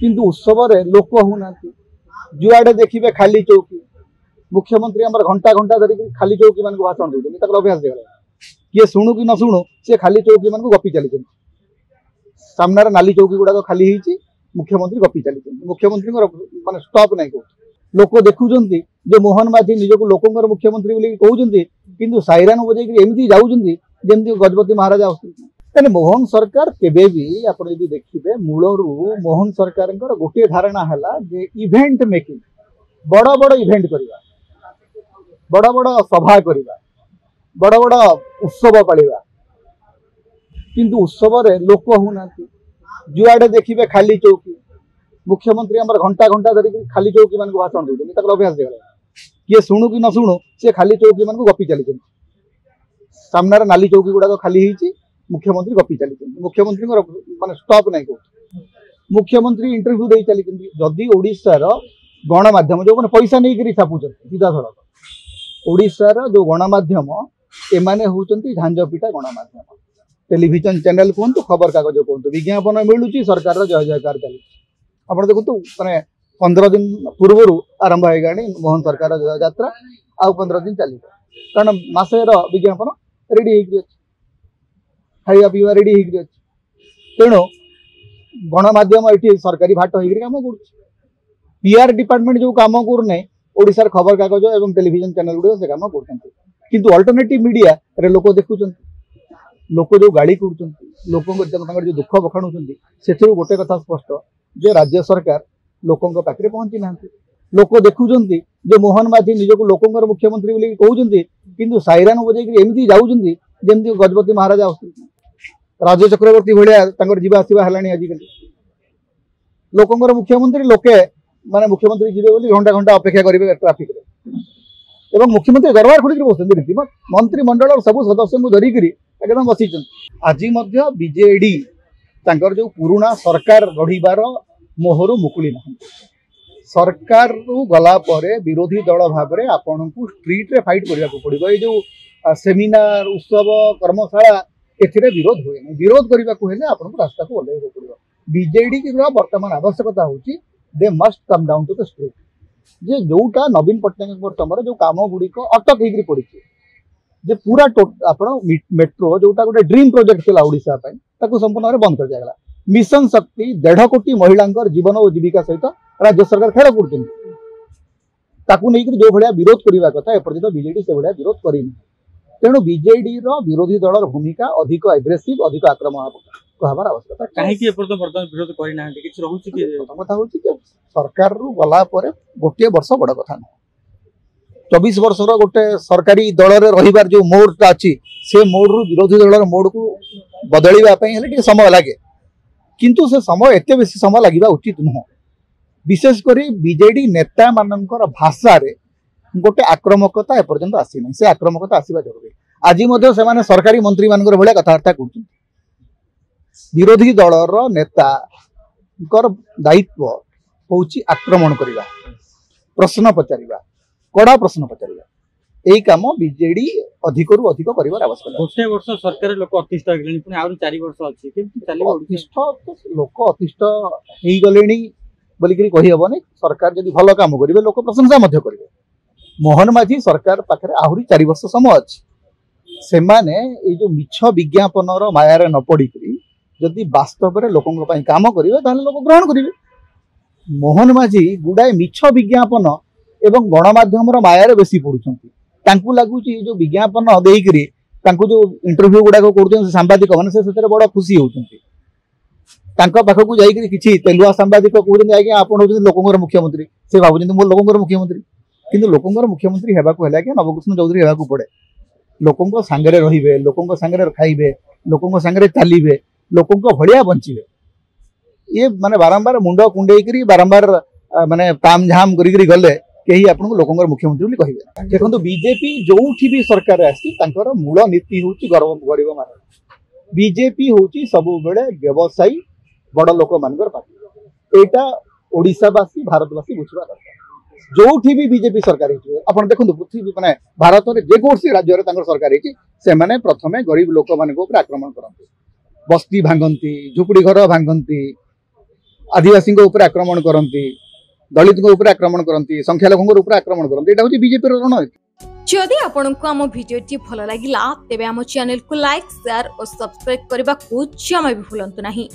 किंतु उत्सव रे लोक होना जुआड़े देखिए खाली चौकी मुख्यमंत्री आम घंटा घंटा धरिक खाली चौकी मान भाषण दूसरी अभ्यास देगा किए शुणु कि न शुणु सी खाली चौकी मान गपी चली सामने नाली चौकी गुड़ाक खाली होती मुख्यमंत्री गपी चली मुख्यमंत्री माने स्टॉप नहीं कौन लोक देखुंत जे मोहन माझी निजक लोकंर मुख्यमंत्री बोली कहते किंतु साइरान बजेक एमती जाऊँगी जमी गजपति महाराजा आसते मोहन सरकार केबे भी आप देखिए मूलरू मोहन सरकार गोटे धारणा है जे इवेंट मेकिंग बड़ बड़ इवेंट करवा बड़ बड़ सभा करवा बड़ बड़ उत्सव पालिबा किंतु उत्सव रे लोक होना जुआड़े देखिए खाली चौकी मुख्यमंत्री आम घंटा घंटा धरिक खाली चौकी मान भाषण दूसरी अभ्यास देगा किए शुणु कि न शुणु सी खाली चौकी मान गपी चली सामने नाली चौकी गुड़ाक खाली होती मुख्यमंत्री गपी चली मुख्यमंत्री माने स्टॉप नहीं कौन मुख्यमंत्री इंटरव्यू दे चली जदि ओडिशार गणमाध्यम जो मैंने पैसा नहीं छापुच सीधा सड़क ओडिशार जो गणमाध्यम एमाने होचंती झांझपिटा गणमाध्यम टेलीविजन चैनल कहतु खबर कागज कहतु विज्ञापन मिलूँ सरकार जय जयकार चली आप देखु मैंने 15 दिन पूर्व आरंभ होगा मोहन सरकार यात्रा आउ 15 दिन चल कारण मसेर विज्ञापन रेडी खाଇବା पीवा रेडी तेणु गणमाध्यम ये सरकारी भाट हो कम कर डिपार्टमेंट जो कम करना ओडिशार खबर कागज और टेलीविजन चैनल गुड़ से कम कर अल्टरनेटिव मीडिया रे लोक देखुं लोक जो गाड़ी कर लोक जो दुख बखाणुं से गोटे कथा स्पष्ट जे राज्य सरकार लोकों पाखे पहुंची ना लोक देखुं जे मोहन माझी निजक लोकंर मुख्यमंत्री बोली कहते किंतु साइरान बजेक एमती जाऊँगी जमी गजपति महाराजा आसते राज चक्रवर्ती भाया जीवा आसवा है आजिकल लोकंर मुख्यमंत्री लोके माने मुख्यमंत्री जीवे बोली घंटा घंटा अपेक्षा करेंगे ट्राफिक रे मुख्यमंत्री दरबार खोल बसते मंत्रिमंडल सब सदस्य को धरिकी एकदम बसी आज बीजेडी जो पुराना सरकार गढ़िबार मोहर मुकुली ना सरकार गला परे विरोधी दल भाव में आपन को स्ट्रीट रे फाइट करने को पड़ो ये जो सेमिनार उत्सव कर्मशाला ए विरोध हुए विरोध करने को हेले आपन को रास्ता को ओल्लैक पड़ो बीजेडी की वर्तमान आवश्यकता होची they must come down to the street जे जोटा नवीन पट्टनायक समय जो कम गुड़िक अटक होकर पड़ी जे पूरा आप मेट्रो जोटा गोटे ड्रीम प्रोजेक्ट था ओडिशा संपूर्ण भाव बंद कर दिया मिशन शक्ति 1.5 कोटी महिला जीवन और जीविका सहित राज्य सरकार खेल कर जो भाया विरोध करने कथा एपर्यंत बीजेडी से भाया विरोध करनी तेणु बीजेडी विरोधी दल भूमिका अधिक एग्रेसिव अधिक आक्रामक हमार आवश्यकता कहीं विरोध करना सरकार गला गोटे वर्ष बड़ कथा ना 24 वर्षर गोटे सरकारी दल रही जो मोडटा अच्छी से मोड रु विरोधी दल मोड को बदलवाई समय लगे किंतु से समय एत बेसी समय लगे उचित नुह विशेषकर बीजेडी नेता मानकर भाषा रे गोटे आक्रामकता एपर्यंत आसी ना से आक्रामकता आसवा जरूरी आज से सरकारी मंत्री मान भाया कथबार्ता कर विरोधी दलर नेता दायित्व हूँ आक्रमण करवा प्रश्न पचारिबा कड़ा प्रश्न पचारिबा यही काम बीजेडी अधिक रु अधिक कर आवश्यकता गोटे वर्ष सरकार लोक अतिष्ठ हो 4 वर्ष अच्छी लोक अतिष्ठ हो गले बोलिकी कहीहबनी सरकार जब भल काम करेंगे लोक प्रशंसा करेंगे मोहन माझी सरकार पाखे आहरी 4 वर्ष समय अच्छी से जो मिछ विज्ञापन मायार न पड़ी जदि वास्तव में लोकों काम करेंगे लोक ग्रहण करेंगे मोहन माझी गुड़ाए मिछ विज्ञापन एवं गणमाध्यम मायार बेसी पड़ुंट लगुच जो विज्ञापन देकरी जो इंटरव्यू गुड़ाक कर सांबादिक मैंने बड़ खुशी होती पाखक जाकि किसी तेलुआ सांबादिक कहते आज्ञा आप लोकंर मुख्यमंत्री से भावुं मो लोकंर मुख्यमंत्री किंतु लोकंर मुख्यमंत्री होगाक नवकृष्ण चौधरी होगाक पड़े लोकों सांगे रे लोकों सांगे खाइबे लोकों सांगे चलिए लोकों भलिया बंचे ये माने बारंबार मुंड कुंडे बारंबार माने ताम झाम करी गले कहीं आपको लोकंर मुख्यमंत्री कहे देखो बीजेपी जो भी सरकार आसी मूल नीति हूँ गरीब मान बीजेपी हूँ सब बेले व्यवसायी बड़ लोक मान पार्टी यहाँ ओडिशावासी भारतवासी बुझा दरकार जो भी बीजेपी सरकार आप देखो पृथ्वी माने भारत में जेकोसी राज्य सरकार से प्रथम गरीब लोक मान आक्रमण करते बस्ती भांगती झुपड़ी घर भांगती आदिवासी आक्रमण करती दलित आक्रमण करती संख्यालघु आक्रमण करती एटा होची बीजेपी रणनीति। जदि आपंक आम भिडी भल लगा तेब आम चैनल को लाइक शेयर और सब्सक्राइब करने को जमा भी भूलु नहीं।